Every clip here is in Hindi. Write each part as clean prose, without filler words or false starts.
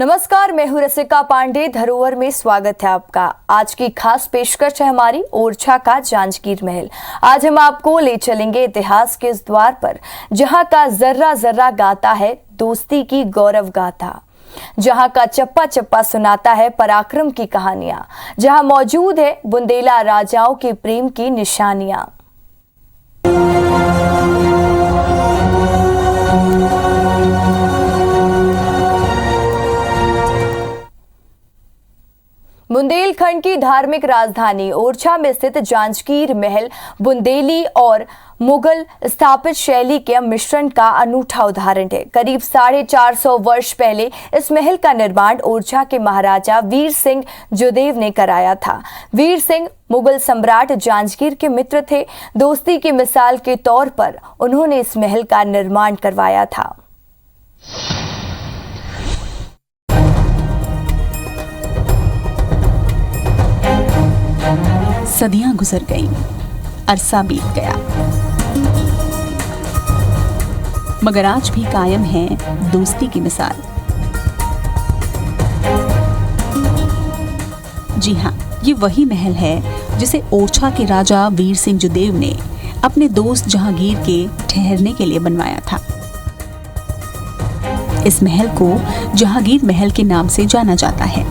नमस्कार, मैं हूं रसिका पांडे। धरोहर में स्वागत है आपका। आज की खास पेशकश है हमारी ओरछा का जांजगीर महल। आज हम आपको ले चलेंगे इतिहास के उस द्वार पर जहां का जर्रा जर्रा गाता है दोस्ती की गौरव गाथा, जहां का चप्पा चप्पा सुनाता है पराक्रम की कहानियां, जहां मौजूद है बुंदेला राजाओं के प्रेम की निशानियां। बुंदेलखंड की धार्मिक राजधानी ओरछा में स्थित जांजगीर महल बुंदेली और मुगल स्थापित शैली के मिश्रण का अनूठा उदाहरण है। करीब 450 वर्ष पहले इस महल का निर्माण ओरछा के महाराजा वीर सिंह जोदेव ने कराया था। वीर सिंह मुगल सम्राट जांजगीर के मित्र थे। दोस्ती की मिसाल के तौर पर उन्होंने इस महल का निर्माण करवाया था। सदियां गुजर गईं, अरसा बीत गया, मगर आज भी कायम है दोस्ती की मिसाल। जी हाँ, ये वही महल है जिसे ओरछा के राजा वीर सिंह जोदेव ने अपने दोस्त जहांगीर के ठहरने के लिए बनवाया था। इस महल को जहांगीर महल के नाम से जाना जाता है।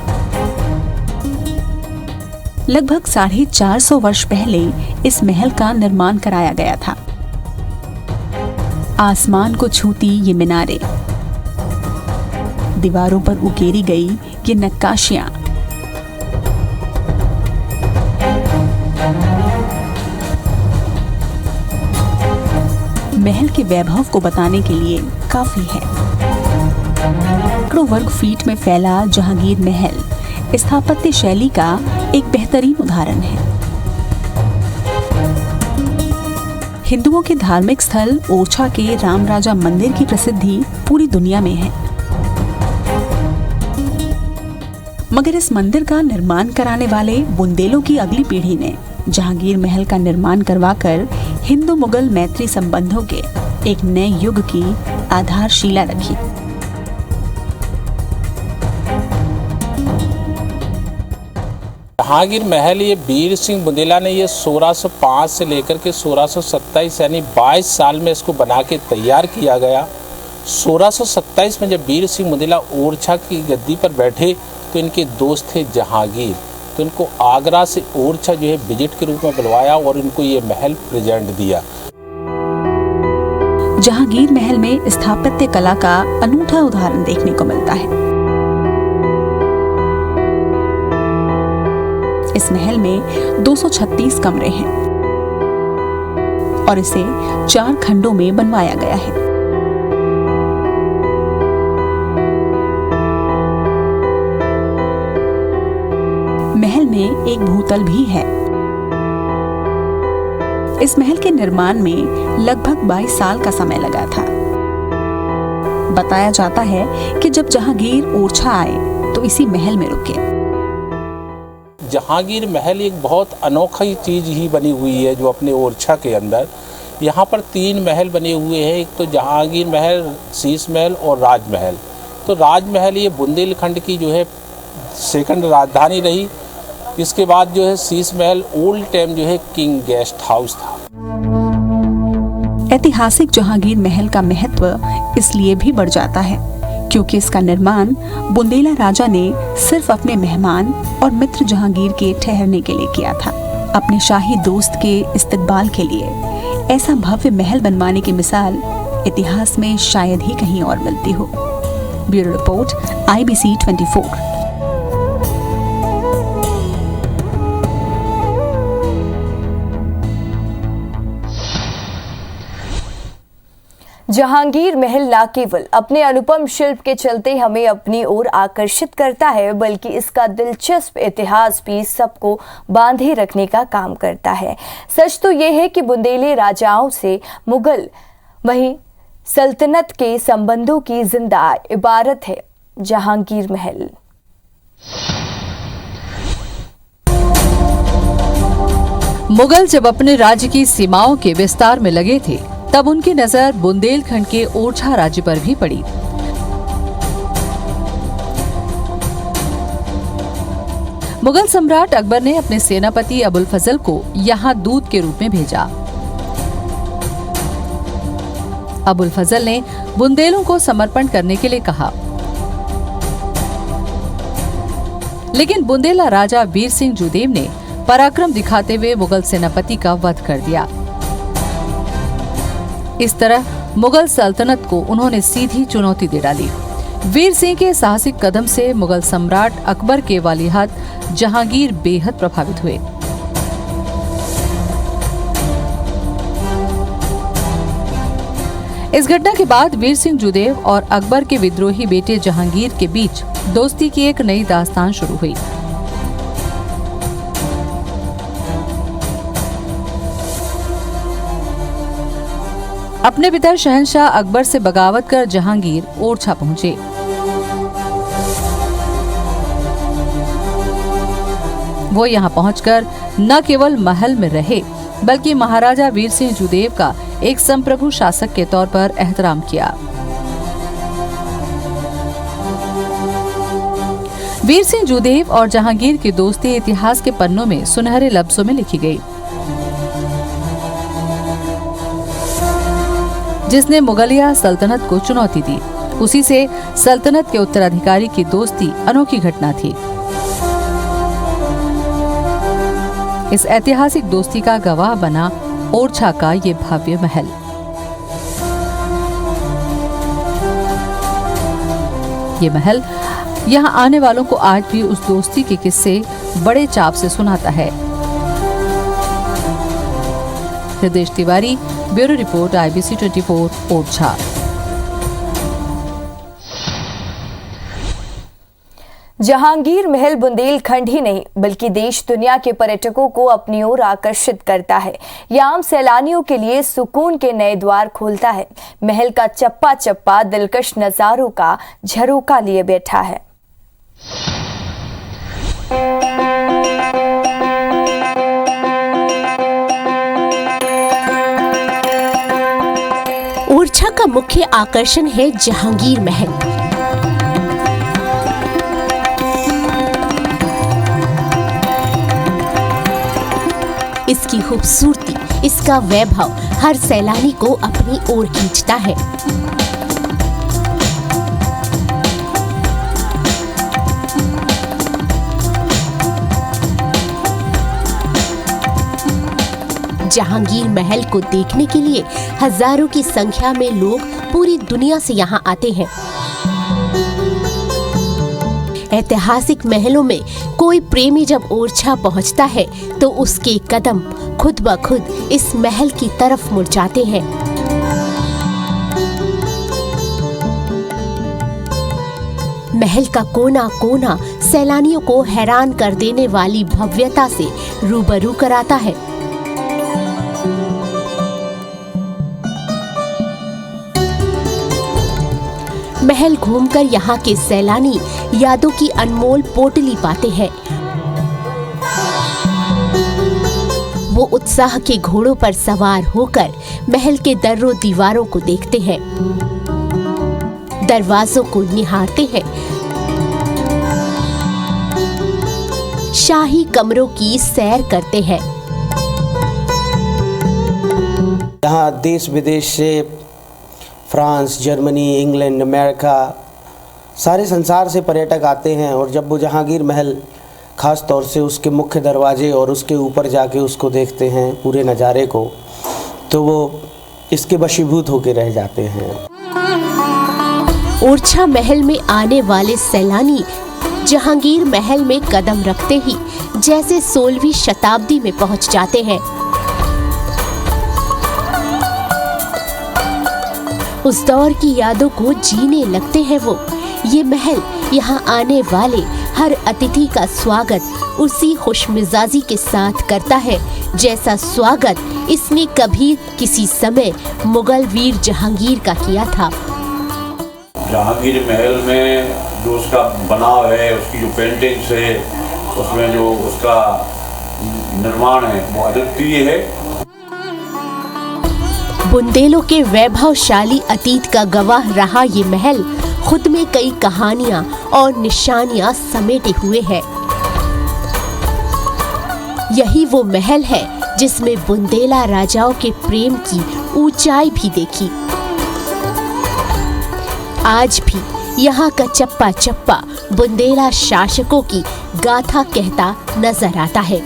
लगभग 450 वर्ष पहले इस महल का निर्माण कराया गया था। आसमान को छूती ये मीनारें, दीवारों पर उकेरी गई ये नक्काशियां, महल के वैभव को बताने के लिए काफी है। सैकड़ों वर्ग फीट में फैला जहांगीर महल स्थापत्य शैली का एक बेहतरीन उदाहरण है। हिंदुओं के धार्मिक स्थल ओरछा के राम राजा मंदिर की प्रसिद्धि पूरी दुनिया में है, मगर इस मंदिर का निर्माण कराने वाले बुंदेलों की अगली पीढ़ी ने जहांगीर महल का निर्माण करवाकर हिंदू मुगल मैत्री संबंधों के एक नए युग की आधारशिला रखी। जहांगीर महल ये वीर सिंह बुंदेला ने ये 1605 से लेकर के 1627 यानी 22 साल में इसको बना के तैयार किया गया। 1627 में जब वीर सिंह बुंदेला ओरछा की गद्दी पर बैठे तो इनके दोस्त थे जहांगीर, तो इनको आगरा से ओरछा जो है विजिट के रूप में बुलवाया और इनको ये महल प्रेजेंट दिया। जहांगीर महल में स्थापत्य कला का अनूठा उदाहरण देखने को मिलता है। इस महल में 236 कमरे हैं और इसे 4 खंडों में बनवाया गया है। महल में एक भूतल भी है। इस महल के निर्माण में लगभग 22 साल का समय लगा था। बताया जाता है कि जब जहांगीर ओरछा आए तो इसी महल में रुके। जहांगीर महल एक बहुत अनोखी चीज़ ही बनी हुई है जो अपने ओरछा के अंदर। यहाँ पर 3 महल बने हुए हैं, एक तो जहांगीर महल, शीश महल और राजमहल। तो राजमहल ये बुंदेलखंड की जो है सेकंड राजधानी रही। इसके बाद जो है शीश महल ओल्ड टाइम जो है किंग गेस्ट हाउस था। ऐतिहासिक जहांगीर महल का महत्व इसलिए भी बढ़ जाता है क्योंकि इसका निर्माण बुंदेला राजा ने सिर्फ अपने मेहमान और मित्र जहांगीर के ठहरने के लिए किया था। अपने शाही दोस्त के इस्तकबाल के लिए ऐसा भव्य महल बनवाने की मिसाल इतिहास में शायद ही कहीं और मिलती हो। Bureau report, IBC 24। जहांगीर महल न केवल अपने अनुपम शिल्प के चलते हमें अपनी ओर आकर्षित करता है, बल्कि इसका दिलचस्प इतिहास भी सबको बांधे रखने का काम करता है। सच तो यह है कि बुंदेली राजाओं से मुगल वहीं सल्तनत के संबंधों की जिंदा इबारत है जहांगीर महल। मुगल जब अपने राज्य की सीमाओं के विस्तार में लगे थे तब उनकी नजर बुंदेलखंड के ओरछा राज्य पर भी पड़ी। मुगल सम्राट अकबर ने अपने सेनापति अबुल फजल को यहाँ दूत के रूप में भेजा। अबुल फजल ने बुंदेलों को समर्पण करने के लिए कहा, लेकिन बुंदेला राजा वीर सिंह जुदेव ने पराक्रम दिखाते हुए मुगल सेनापति का वध कर दिया। इस तरह मुगल सल्तनत को उन्होंने सीधी चुनौती दे डाली। वीर सिंह के साहसिक कदम से मुगल सम्राट अकबर के वालिहात जहांगीर बेहद प्रभावित हुए। इस घटना के बाद वीर सिंह जुदेव और अकबर के विद्रोही बेटे जहांगीर के बीच दोस्ती की एक नई दास्तान शुरू हुई। अपने पिता शहंशाह अकबर से बगावत कर जहांगीर ओरछा पहुंचे। वो यहाँ पहुंचकर न केवल महल में रहे, बल्कि महाराजा वीर सिंह जुदेव का एक संप्रभु शासक के तौर पर एहतराम किया। वीर सिंह जुदेव और जहांगीर की दोस्ती इतिहास के पन्नों में सुनहरे लफ्जों में लिखी गई। जिसने मुगलिया सल्तनत को चुनौती दी, उसी से सल्तनत के उत्तराधिकारी की दोस्ती अनोखी घटना थी। इस ऐतिहासिक दोस्ती का गवाह बना ओरछा का ये भव्य महल। ये महल यहाँ आने वालों को आज भी उस दोस्ती के किस्से बड़े चाव से सुनाता है। हृदय Tiwari, bureau report, IBC 24, Orchha. Jahangir महल बुंदेलखंड ही नहीं बल्कि देश दुनिया के पर्यटकों को अपनी ओर आकर्षित करता है। यह आम सैलानियों के लिए सुकून के नए द्वार खोलता है। महल का चप्पा चप्पा दिलकश नजारों का झरोका लिए बैठा है। ओरछा का मुख्य आकर्षण है जहांगीर महल। इसकी खूबसूरती, इसका वैभव हर सैलानी को अपनी ओर खींचता है। जहांगीर महल को देखने के लिए हजारों की संख्या में लोग पूरी दुनिया से यहाँ आते हैं। ऐतिहासिक महलों में कोई प्रेमी जब ओरछा पहुँचता है तो उसके कदम खुद ब खुद इस महल की तरफ मुड़ जाते हैं। महल का कोना कोना सैलानियों को हैरान कर देने वाली भव्यता से रूबरू कराता है। महल घूमकर यहाँ के सैलानी यादों की अनमोल पोटली पाते हैं। वो उत्साह के घोड़ों पर सवार होकर महल के दर्रों दीवारों को देखते हैं, दरवाजों को निहारते हैं, शाही कमरों की सैर करते हैं। यहाँ देश विदेश से फ्रांस, जर्मनी, इंग्लैंड, अमेरिका, सारे संसार से पर्यटक आते हैं और जब वो जहांगीर महल ख़ास तौर से उसके मुख्य दरवाजे और उसके ऊपर जाके उसको देखते हैं पूरे नज़ारे को, तो वो इसके वशीभूत होकर रह जाते हैं। ओरछा महल में आने वाले सैलानी जहांगीर महल में कदम रखते ही जैसे 16वीं शताब्दी में पहुंच जाते हैं। उस दौर की यादों को जीने लगते हैं वो। ये महल यहाँ आने वाले हर अतिथि का स्वागत उसी खुशमिजाजी के साथ करता है जैसा स्वागत इसने कभी किसी समय मुगल वीर जहांगीर का किया था। जहांगीर महल में जो उसका बनाव है, उसकी जो पेंटिंग्स है, उसमें जो उसका निर्माण है वो अद्वितीय है। बुंदेलों के वैभवशाली अतीत का गवाह रहा ये महल खुद में कई कहानियां और निशानियां समेटे हुए है। यही वो महल है जिसमें बुंदेला राजाओं के प्रेम की ऊंचाई भी देखी। आज भी यहाँ का चप्पा चप्पा बुंदेला शासकों की गाथा कहता नजर आता है।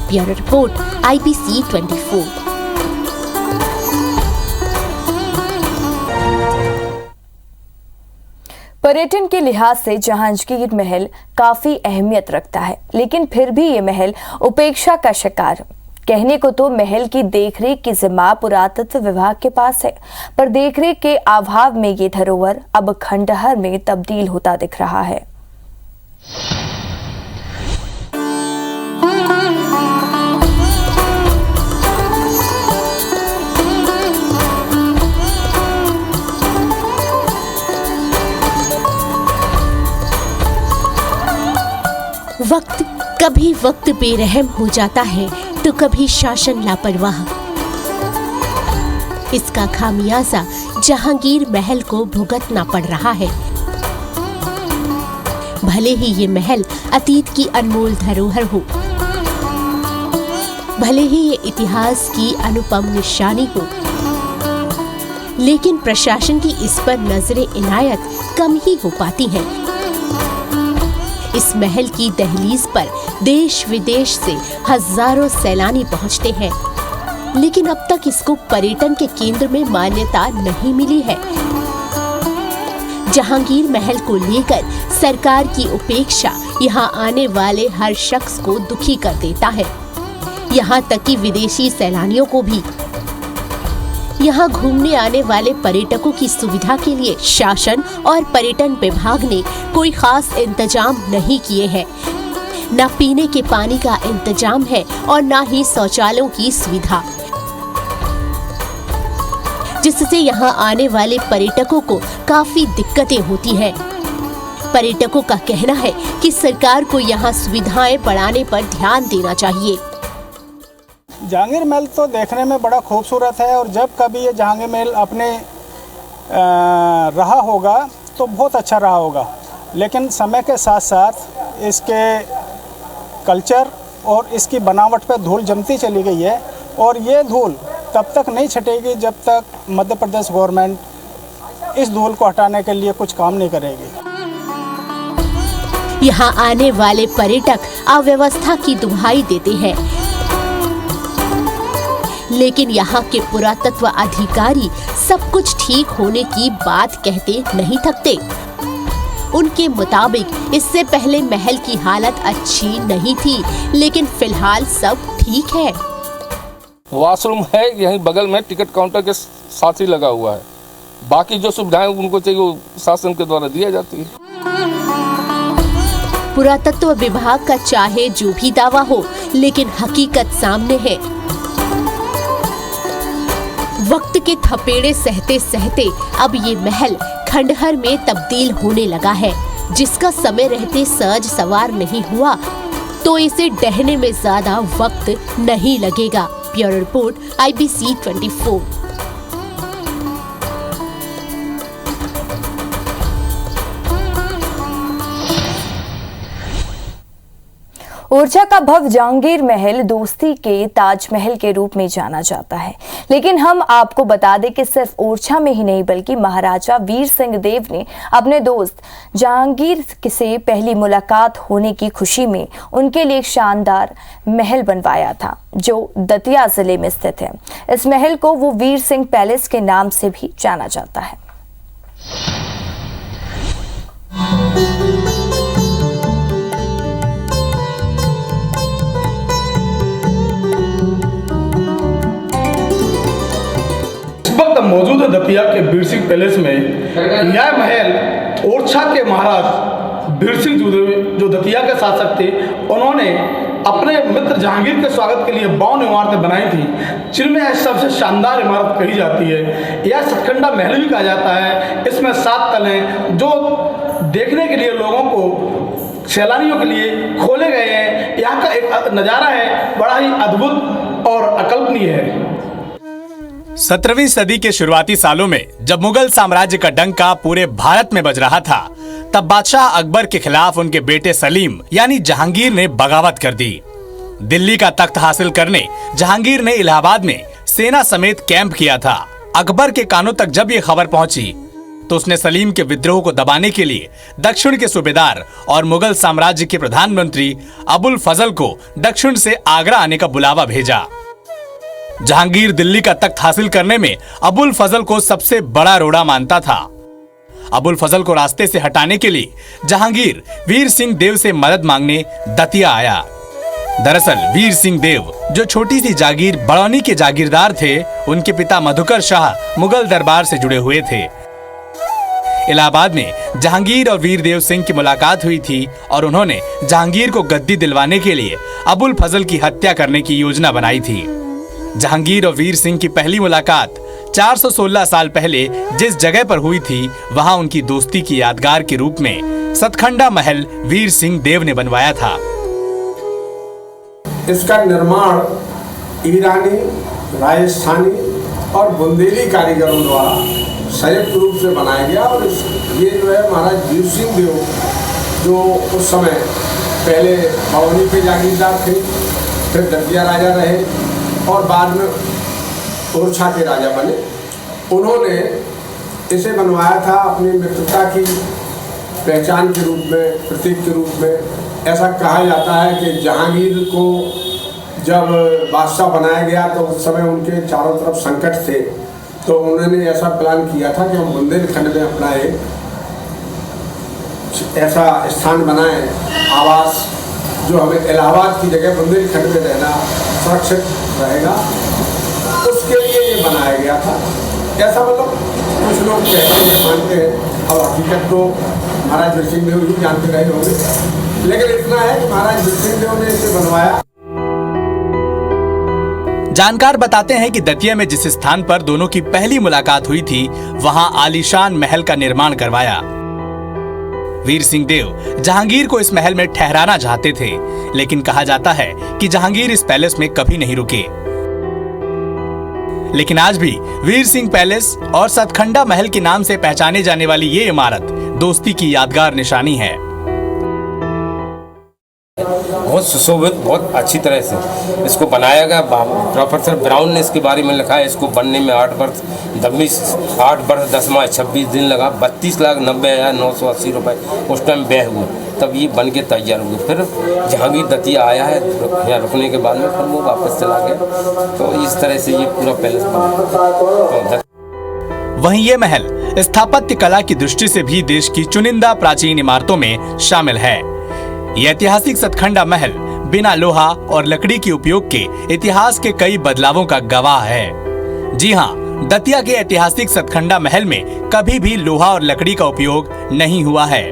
Bureau report IBC 24। पर्यटन के लिहाज से जहांगीर महल काफी अहमियत रखता है, लेकिन फिर भी ये महल उपेक्षा का शिकार। कहने को तो महल की देखरेख की जिम्मा पुरातत्व विभाग के पास है, पर देखरेख के अभाव में ये धरोहर अब खंडहर में तब्दील होता दिख रहा है। वक्त बेरहम हो जाता है तो कभी शासन लापरवाह। इसका खामियाजा जहांगीर महल को भुगतना पड़ रहा है। भले ही ये महल अतीत की अनमोल धरोहर हो, भले ही ये इतिहास की अनुपम निशानी हो, लेकिन प्रशासन की इस पर नजरे इनायत कम ही हो पाती है। इस महल की दहलीज पर देश विदेश से हजारों सैलानी पहुंचते हैं, लेकिन अब तक इसको पर्यटन के केंद्र में मान्यता नहीं मिली है। जहांगीर महल को लेकर सरकार की उपेक्षा यहाँ आने वाले हर शख्स को दुखी कर देता है, यहाँ तक कि विदेशी सैलानियों को भी। यहाँ घूमने आने वाले पर्यटकों की सुविधा के लिए शासन और पर्यटन विभाग ने कोई खास इंतजाम नहीं किए हैं। न पीने के पानी का इंतजाम है और न ही शौचालयों की सुविधा, जिससे यहाँ आने वाले पर्यटकों को काफी दिक्कतें होती हैं। पर्यटकों का कहना है कि सरकार को यहाँ सुविधाएं बढ़ाने पर ध्यान देना चाहिए। जहांगीर महल तो देखने में बड़ा खूबसूरत है और जब कभी ये जहांगीर महल अपने रहा होगा तो बहुत अच्छा रहा होगा, लेकिन समय के साथ साथ इसके कल्चर और इसकी बनावट पर धूल जमती चली गई है और ये धूल तब तक नहीं छटेगी जब तक मध्य प्रदेश गवर्नमेंट इस धूल को हटाने के लिए कुछ काम नहीं करेगी। यहाँ आने वाले पर्यटक अव्यवस्था की दुहाई देते हैं, लेकिन यहाँ के पुरातत्व अधिकारी सब कुछ ठीक होने की बात कहते नहीं थकते। उनके मुताबिक इससे पहले महल की हालत अच्छी नहीं थी, लेकिन फिलहाल सब ठीक है। वॉशरूम है यहीं बगल में, टिकट काउंटर के साथ ही लगा हुआ है। बाकी जो सुविधाएं उनको चाहिए वो शासन के द्वारा दिया जाती है। पुरातत्व विभाग का चाहे जो भी दावा हो, लेकिन हकीकत सामने है। वक्त के थपेड़े सहते सहते अब ये महल खंडहर में तब्दील होने लगा है, जिसका समय रहते सहज सवार नहीं हुआ तो इसे ढहने में ज्यादा वक्त नहीं लगेगा। Bureau report IBC 24। ओरछा का भव्य जहांगीर महल दोस्ती के ताजमहल के रूप में जाना जाता है, लेकिन हम आपको बता दें कि सिर्फ ओरछा में ही नहीं बल्कि महाराजा वीर सिंह देव ने अपने दोस्त जहांगीर से पहली मुलाकात होने की खुशी में उनके लिए एक शानदार महल बनवाया था, जो दतिया जिले में स्थित है। इस महल को वो वीर सिंह पैलेस के नाम से भी जाना जाता है। मौजूद है दतिया के वीर सिंह पैलेस में। यह महल ओरछा के महाराज वीर सिंह जो दतिया के शासक थे, उन्होंने अपने मित्र जहांगीर के स्वागत के लिए 52 इमारतें बनाई थी, जिनमें यह सबसे शानदार इमारत कही जाती है। यह सतखंडा महल भी कहा जाता है। इसमें 7 तल हैं जो देखने के लिए लोगों को, सैलानियों के लिए खोले गए हैं। यहाँ का एक नज़ारा है बड़ा ही अद्भुत और अकल्पनीय है। 17वीं सदी के शुरुआती सालों में जब मुगल साम्राज्य का डंका पूरे भारत में बज रहा था, तब बादशाह अकबर के खिलाफ उनके बेटे सलीम यानी जहांगीर ने बगावत कर दी। दिल्ली का तख्त हासिल करने जहांगीर ने इलाहाबाद में सेना समेत कैंप किया था। अकबर के कानों तक जब ये खबर पहुंची तो उसने सलीम के विद्रोह को दबाने के लिए दक्षिण के सूबेदार और मुगल साम्राज्य के प्रधानमंत्री अबुल फजल को दक्षिण से आगरा आने का बुलावा भेजा। जहांगीर दिल्ली का तख्त हासिल करने में अबुल फजल को सबसे बड़ा रोड़ा मानता था। अबुल फजल को रास्ते से हटाने के लिए जहांगीर वीर सिंह देव से मदद मांगने दतिया आया। दरअसल वीर सिंह देव जो छोटी सी जागीर बड़ौनी के जागीरदार थे, उनके पिता मधुकर शाह मुगल दरबार से जुड़े हुए थे। इलाहाबाद में जहांगीर और वीर देव सिंह की मुलाकात हुई थी और उन्होंने जहांगीर को गद्दी दिलवाने के लिए अबुल फजल की हत्या करने की योजना बनाई थी। जहांगीर और वीर सिंह की पहली मुलाकात 416 साल पहले जिस जगह पर हुई थी, वहां उनकी दोस्ती की यादगार के रूप में सतखंडा महल वीर सिंह देव ने बनवाया था। इसका निर्माण ईरानी, राजस्थानी और बुंदेली कारीगरों द्वारा संयुक्त रूप से बनाया गया। और ये जो है महाराज वीर सिंह देव जो उस समय पहले बड़ौनी के जागीरदार थे, फिर दतिया राजा रहे और बाद में ओरछा के राजा बने। उन्होंने इसे बनवाया था अपनी मित्रता की पहचान के रूप में, प्रतीक के रूप में। ऐसा कहा जाता है कि जहांगीर को जब बादशाह बनाया गया तो उस समय उनके चारों तरफ संकट थे, तो उन्होंने ऐसा प्लान किया था कि हम बुंदेलखंड में अपना एक ऐसा स्थान बनाएं, आवास, जो हमें इलाहाबाद की जगह बुंदेलखंड में रहना सुरक्षित रहेगा। उसके लिए ये बनाया गया था। ऐसा मतलब कुछ लोग कहते हैं, मानते हैं, और हकीकत तो महाराज वीर सिंह देव ही जानते रहे होंगे, लेकिन इतना है कि महाराज वीर सिंह देव ने इसे बनवाया। जानकार बताते हैं कि दतिया में जिस स्थान पर दोनों की पहली मुलाकात हुई थी, वहां आलीशान महल का निर्माण करवाया। वीर सिंह देव जहांगीर को इस महल में ठहराना चाहते थे, लेकिन कहा जाता है कि जहांगीर इस पैलेस में कभी नहीं रुके। लेकिन आज भी वीर सिंह पैलेस और सतखंडा महल के नाम से पहचाने जाने वाली ये इमारत दोस्ती की यादगार निशानी है। बहुत सुशोभित, बहुत अच्छी तरह से इसको बनाया गया। प्रोफेसर ब्राउन ने इसके बारे में लिखा है, इसको बनने में 8 वर्ष 10 माह 26 दिन लगा। 32,90,980 रुपये उस टाइम व्यय हुए, तब ये बन के तैयार हुए। फिर जहांगीर दतिया आया है, यहाँ रुकने के बाद में फिर वो वापस चला गया। तो इस तरह से ये पूरा पैलेस बना। वहीं ये महल स्थापत्य कला की दृष्टि से भी देश की चुनिंदा प्राचीन इमारतों में शामिल है। यह ऐतिहासिक सतखंडा महल बिना लोहा और लकड़ी के उपयोग के इतिहास के कई बदलावों का गवाह है। जी हाँ, दतिया के ऐतिहासिक सतखंडा महल में कभी भी लोहा और लकड़ी का उपयोग नहीं हुआ है।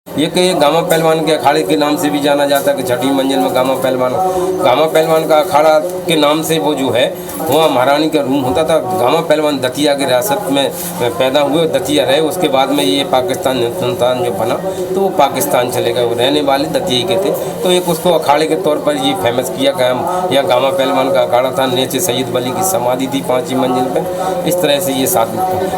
ये कि गामा पहलवान के अखाड़े के नाम से भी जाना जाता है कि छठी मंजिल में गामा पहलवान का अखाड़ा के नाम से वो जो है वहाँ महारानी का रूम होता था। गामा पहलवान दतिया के रियासत में पैदा हुए, दतिया रहे। उसके बाद में ये पाकिस्तान हिंदुस्तान जो बना तो वो पाकिस्तान चले गए, वो रहने वाले दतिया के थे। तो एक उसको अखाड़े के तौर पर ये फेमस किया गया। यहाँ गामा पहलवान का अखाड़ा था, नीचे सैयद वली की समाधि थी 5वीं मंजिल पर। इस तरह से ये साथ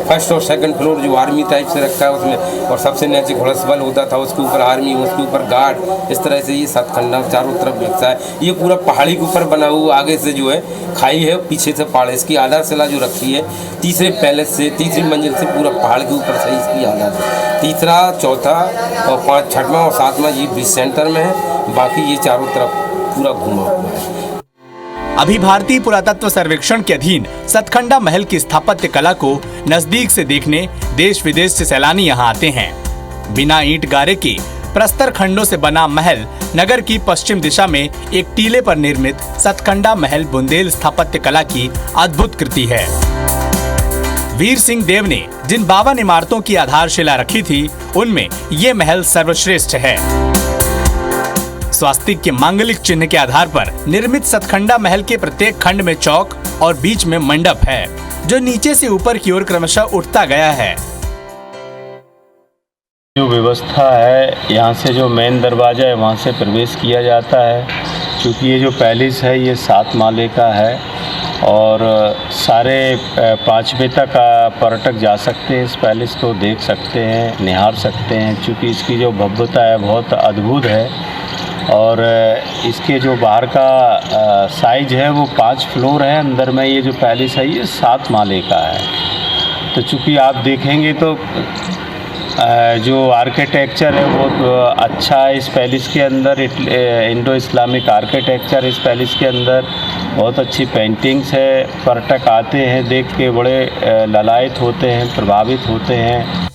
फर्स्ट और सेकंड फ्लोर जो आर्मी टाइप से रखा है उसमें, और सबसे नीचे घोड़सवाल होता था, उसके ऊपर आर्मी, उसके ऊपर गार्ड। इस तरह से ये सतखंडा चारों तरफ बिकता है। ये पूरा पहाड़ी के ऊपर बना हुआ, आगे से जो है खाई है, पीछे से पहाड़। इसकी आधारशिला जो रखी है तीसरे पैलेस से, तीसरी मंजिल से पूरा पहाड़ के ऊपर से इसकी आधार। तीसरा, चौथा और 5, 6वां और 7वां ये बीच सेंटर में है। बाकी ये चारों तरफ पूरा घुमा हुआ है। अभी भारतीय पुरातत्व सर्वेक्षण के अधीन सतखंडा महल की स्थापत्य कला को नजदीक से देखने देश विदेश से सैलानी यहाँ आते हैं। बिना ईंट गारे के प्रस्तर खंडों से बना महल नगर की पश्चिम दिशा में एक टीले पर निर्मित सतखंडा महल बुंदेल स्थापत्य कला की अद्भुत कृति है। वीर सिंह देव ने जिन 52 इमारतों की आधारशिला रखी थी, उनमें ये महल सर्वश्रेष्ठ है। स्वास्तिक के मांगलिक चिन्ह के आधार पर निर्मित सतखंडा महल के प्रत्येक खंड में चौक और बीच में मंडप है, जो नीचे से ऊपर की ओर क्रमशः उठता गया है। जो व्यवस्था है, यहाँ से जो मेन दरवाज़ा है वहाँ से प्रवेश किया जाता है। क्योंकि ये जो पैलेस है ये 7 माले का है और सारे 5 बजे तक पर्यटक जा सकते हैं, इस पैलेस को देख सकते हैं, निहार सकते हैं, क्योंकि इसकी जो भव्यता है बहुत अद्भुत है। और इसके जो बाहर का साइज है वो 5 फ्लोर है, अंदर में ये जो पैलेस है ये 7 माले का है। तो चूँकि आप देखेंगे तो जो आर्किटेक्चर है बहुत अच्छा है इस पैलेस के अंदर, इंडो इस्लामिक आर्किटेक्चर इस पैलेस के अंदर, बहुत अच्छी पेंटिंग्स है। पर्यटक आते हैं, देख के बड़े ललायत होते हैं, प्रभावित होते हैं।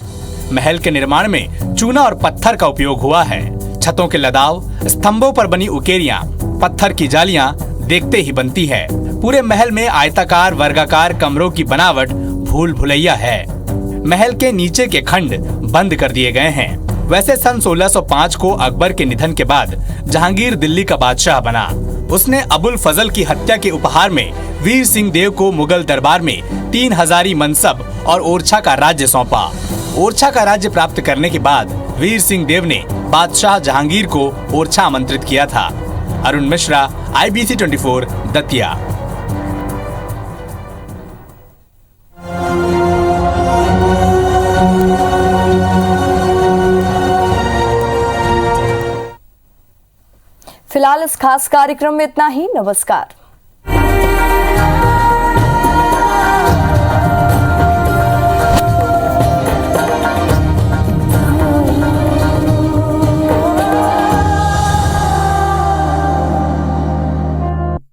महल के निर्माण में चूना और पत्थर का उपयोग हुआ है। छतों के लदाव, स्तंभों पर बनी उकेरियां, पत्थर की जालियां देखते ही बनती है। पूरे महल में आयताकार वर्गाकार कमरों की बनावट भूल भुलैया है। महल के नीचे के खंड बंद कर दिए गए हैं। वैसे सन 1605 को अकबर के निधन के बाद जहांगीर दिल्ली का बादशाह बना। उसने अबुल फजल की हत्या के उपहार में वीर सिंह देव को मुगल दरबार में 3 हजारी मनसब और ओरछा का राज्य सौंपा। ओरछा का राज्य प्राप्त करने के बाद वीर सिंह देव ने बादशाह जहांगीर को ओरछा आमंत्रित किया था। अरुण मिश्रा, IBC 24, दतिया। फिलहाल इस खास कार्यक्रम में इतना ही। नमस्कार।